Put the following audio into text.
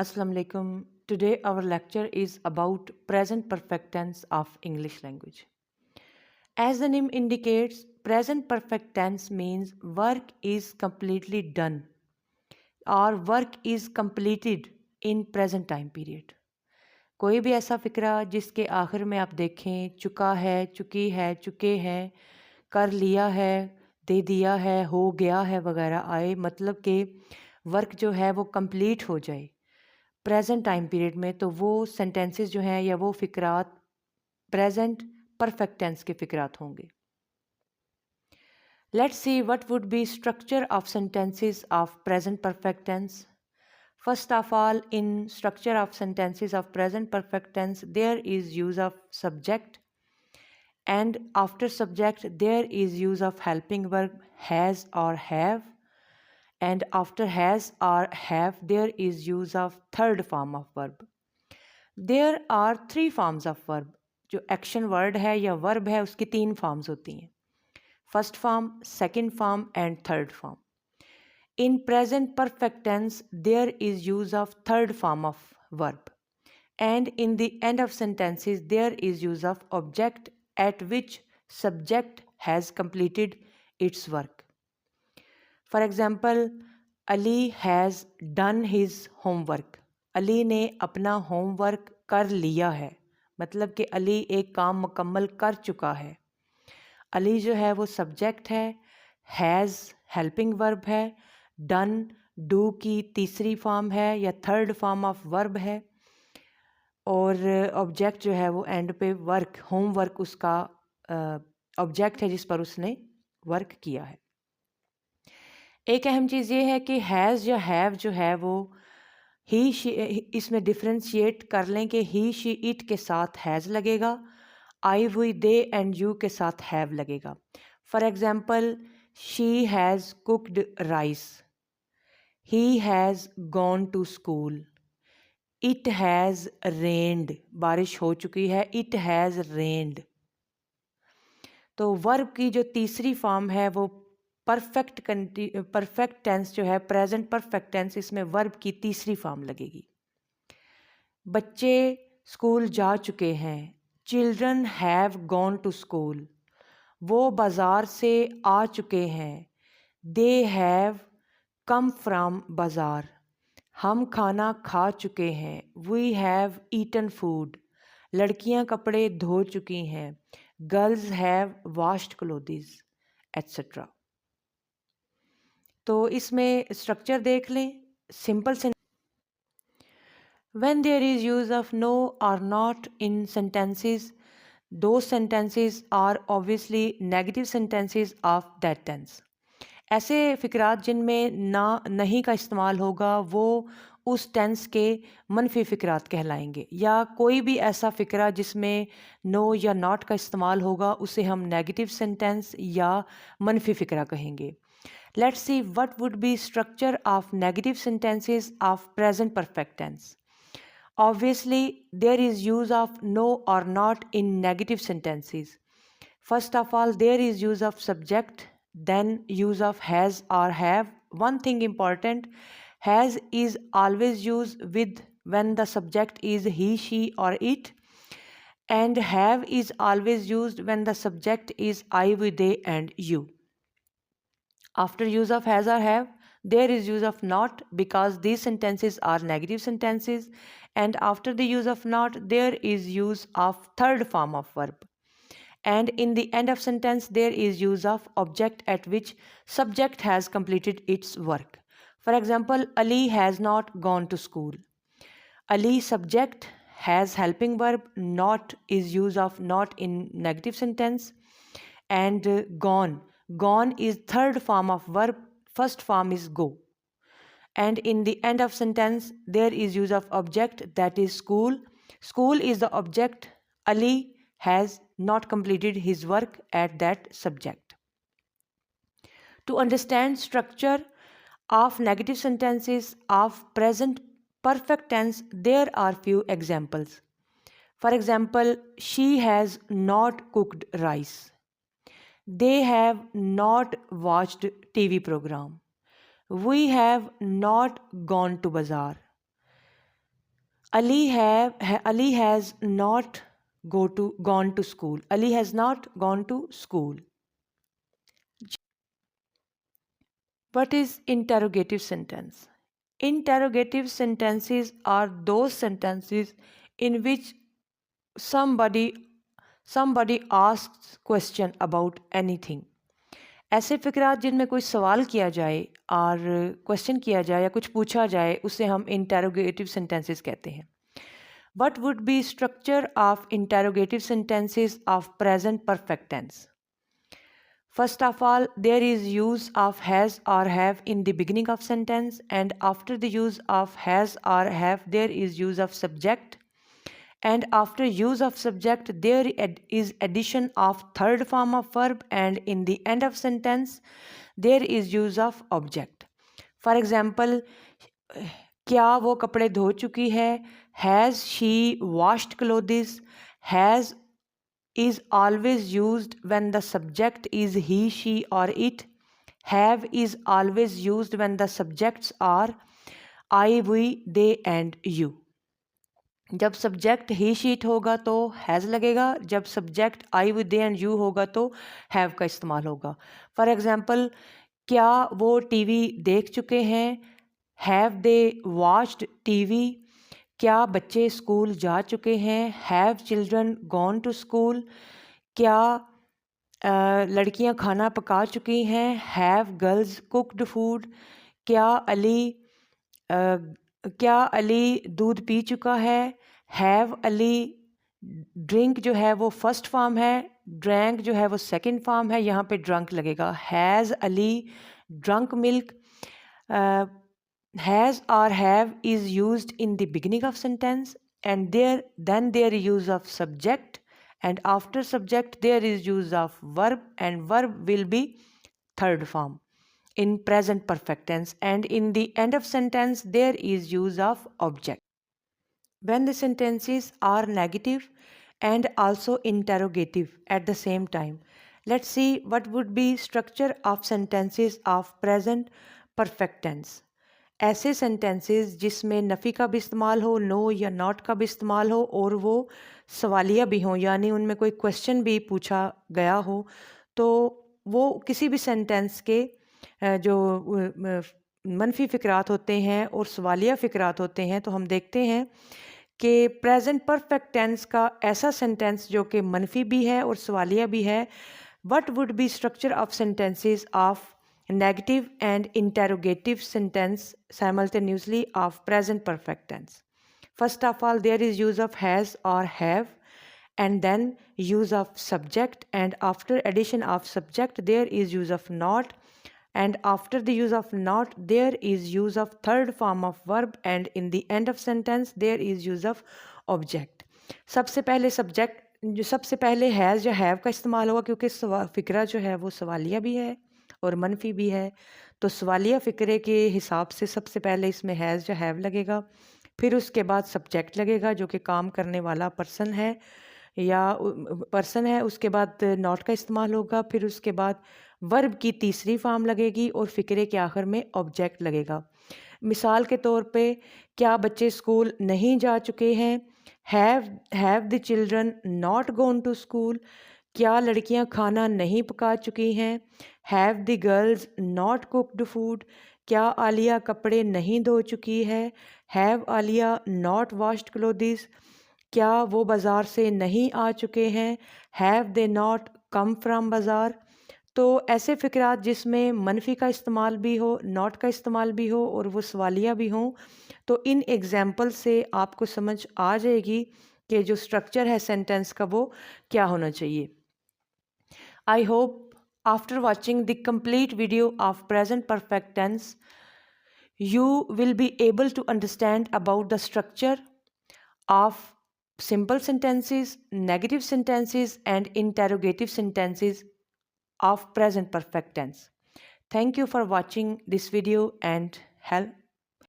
Assalamu alaikum. Today our lecture is about present perfect tense of English language. As the name indicates, present perfect tense means work is completely done or work is completed in present time period. कोई भी ऐसा फ़िक्रा जिसके आखिर में आप देखें चुका है, चुकी है, चुके हैं, कर लिया है, दे दिया है, हो गया है वगैरह आए, मतलब कि वर्क जो है वो कंप्लीट हो जाए प्रेजेंट टाइम पीरियड में, तो वो सेंटेंसेस जो हैं या वो फ़िक्रात प्रेजेंट परफेक्ट टेंस के फ़िक्रात होंगे. Let's see what would be structure of sentences of present perfect tense. First of all, in structure of sentences of present perfect tense, there is use of subject, and after subject there is use of helping verb has or have, and after has or have there is use of third form of verb. There are three forms of verb. जो action word है या verb है उसकी तीन forms होती हैं. First form, second form and third form. In present perfect tense, there is use of third form of verb. And in the end of sentences, there is use of object at which subject has completed its work. For example, Ali has done his homework. Ali ने अपना homework कर लिया है, मतलब कि अली एक काम मुकम्मल कर चुका है. अली जो है वो सब्जेक्ट है, हैज़ हेल्पिंग वर्ब है, डन डू की तीसरी फॉर्म है या थर्ड फॉर्म ऑफ वर्ब है, और ऑब्जेक्ट जो है वो एंड पे वर्क होमवर्क उसका ऑब्जेक्ट है जिस पर उसने वर्क किया है. एक अहम चीज़ ये है कि हैज़ या हैव जो है वो ही शी, इसमें डिफ्रेंशिएट कर लें कि ही शी इट के साथ हैज़ लगेगा, आई हुई दे एंड यू के साथ हैव लगेगा. For example, she has cooked rice, he has gone to school, it has rained, बारिश हो चुकी है, इट हैज़ रेन्ड. तो वर्ब की जो तीसरी फॉर्म है वो परफेक्ट टेंस जो है प्रेजेंट परफेक्ट टेंस, इसमें वर्ब की तीसरी फॉर्म लगेगी. बच्चे स्कूल जा चुके हैं, children have gone to school. वो बाज़ार से आ चुके हैं, दे हैव कम फ्रॉम बाज़ार. हम खाना खा चुके हैं, वी हैव ईटन फूड. लड़कियां कपड़े धो चुकी हैं, girls have washed clothes, etcetera. तो इसमें स्ट्रक्चर देख लें. सिंपल से when there is use of no or not in sentences, those sentences are obviously negative sentences of that tense. ऐसे फ़िक्रात जिनमें ना नहीं का इस्तेमाल होगा वो उस टेंस के मनफी फ़िक्रात कहलाएंगे, या कोई भी ऐसा फ़िक्रा जिसमें नो या नॉट का इस्तेमाल होगा उसे हम नेगेटिव सेंटेंस या मनफी फ़िक्रा कहेंगे. Let's see what would be structure of negative sentences of present perfect tense. Obviously, there is use of no or not in negative sentences. First of all, there is use of subject, then use of has or have. One thing important, has is always used with when the subject is he, she or it, and have is always used when the subject is I, we, they and you. After use of has or have, there is use of not because these sentences are negative sentences, and after the use of not, there is use of third form of verb. And in the end of sentence, there is use of object at which subject has completed its work. For example, Ali has not gone to school. Ali subject, has helping verb, not is use of not in negative sentence, and gone. Gone is third form of verb, first form is go. And in the end of sentence, there is use of object, that is school. School is the object. Ali has not completed his work at that subject. To understand structure of negative sentences of present perfect tense, there are few examples. For example, she has not cooked rice. They have not watched TV program. We have not gone to bazaar. Ali has not gone to school. Ali has not gone to school. What is interrogative sentence? Interrogative sentences are those sentences in which somebody asks question about anything. ऐसे फ़िक्रात जिनमें कोई सवाल किया जाए और question किया जाए या कुछ पूछा जाए उसे हम इंटेरोगेटिव सेंटेंसेस कहते हैं. What would be structure of interrogative sentences of present perfect tense? First of all, there is use of has or have in the beginning of sentence, and after the use of has or have there is use of subject, and after use of subject there is addition of third form of verb, and in the end of sentence there is use of object. For example, क्या वो कपड़े धो चुकी है? Has she washed clothes? Has is always used when the subject is he, she or it. Have is always used when the subjects are I, we, they and you. जब subject ही sheet होगा तो has लगेगा, जब subject I with they and you होगा तो have का इस्तेमाल होगा. फॉर एग्जांपल, क्या वो टीवी देख चुके हैं? Have they watched TV? क्या बच्चे स्कूल जा चुके हैं? Have children gone to school? क्या लड़कियां खाना पका चुकी हैं? Have girls cooked food? क्या अली दूध पी चुका है? हैव अली ड्रिंक जो है वो फर्स्ट फॉर्म है, ड्रैंक जो है वो सेकंड फॉर्म है, यहाँ पे ड्रंक लगेगा. Has Ali drunk milk? Has और have is used in the beginning of sentence, and there use of subject, and after subject there is use of verb, and verb will be third form in present perfect tense, and in the end of sentence there is use of object. When the sentences are negative and also interrogative at the same time, let's see what would be structure of sentences of present perfect tense. ऐसे sentences जिसमें नफ़ी का भी इस्तेमाल हो, no या not का भी इस्तेमाल हो और वो सवालिया भी हों, यानी उनमें कोई क्वेश्चन भी पूछा गया हो, तो वो किसी भी सेंटेंस के जो मनफी फ़िक्रात होते हैं और सवालिया फ़िक्रात होते हैं, तो हम देखते हैं कि प्रेजेंट परफेक्ट टेंस का ऐसा सेंटेंस जो कि मनफी भी है और सवालिया भी है. What would be structure of sentences of negative and interrogative sentence simultaneously of present perfect tense? First of all, there is use of has or have, and then use of subject, and after addition of subject there is use of not, and after the use of not there is use of third form of verb, and in the end of sentence there is use of object. सबसे पहले subject जो सबसे पहले has या have का इस्तेमाल होगा, क्योंकि फ़िक्रा जो है वो सवालिया भी है और मनफी भी है, तो सवालिया फ़िक्रे के हिसाब से सबसे पहले इसमें हैज़ या हैव लगेगा, फिर उसके बाद सब्जेक्ट लगेगा जो कि काम करने वाला पर्सन है उसके बाद नॉट का इस्तेमाल होगा, फिर उसके बाद वर्ब की तीसरी फॉर्म लगेगी और फ़िक्रे के आखिर में ऑब्जेक्ट लगेगा. मिसाल के तौर पे, क्या बच्चे स्कूल नहीं जा चुके हैं? Have the children not gone to school? क्या लड़कियां खाना नहीं पका चुकी हैं? Have the girls not cooked food? क्या आलिया कपड़े नहीं धो चुकी है? Have Aliya not washed clothes? क्या वो बाज़ार से नहीं आ चुके हैं? Have they not come from bazaar? तो ऐसे फ़िक्रात जिसमें मनफी का इस्तेमाल भी हो, नॉट का इस्तेमाल भी हो और वो सवालिया भी हों, तो इन एग्ज़ाम्पल से आपको समझ आ जाएगी कि जो स्ट्रक्चर है सेंटेंस का वो क्या होना चाहिए. I hope after watching the complete video of present perfect tense, you will be able to understand about the structure of simple sentences, negative sentences, and interrogative sentences of present perfect tense. Thank you for watching this video and help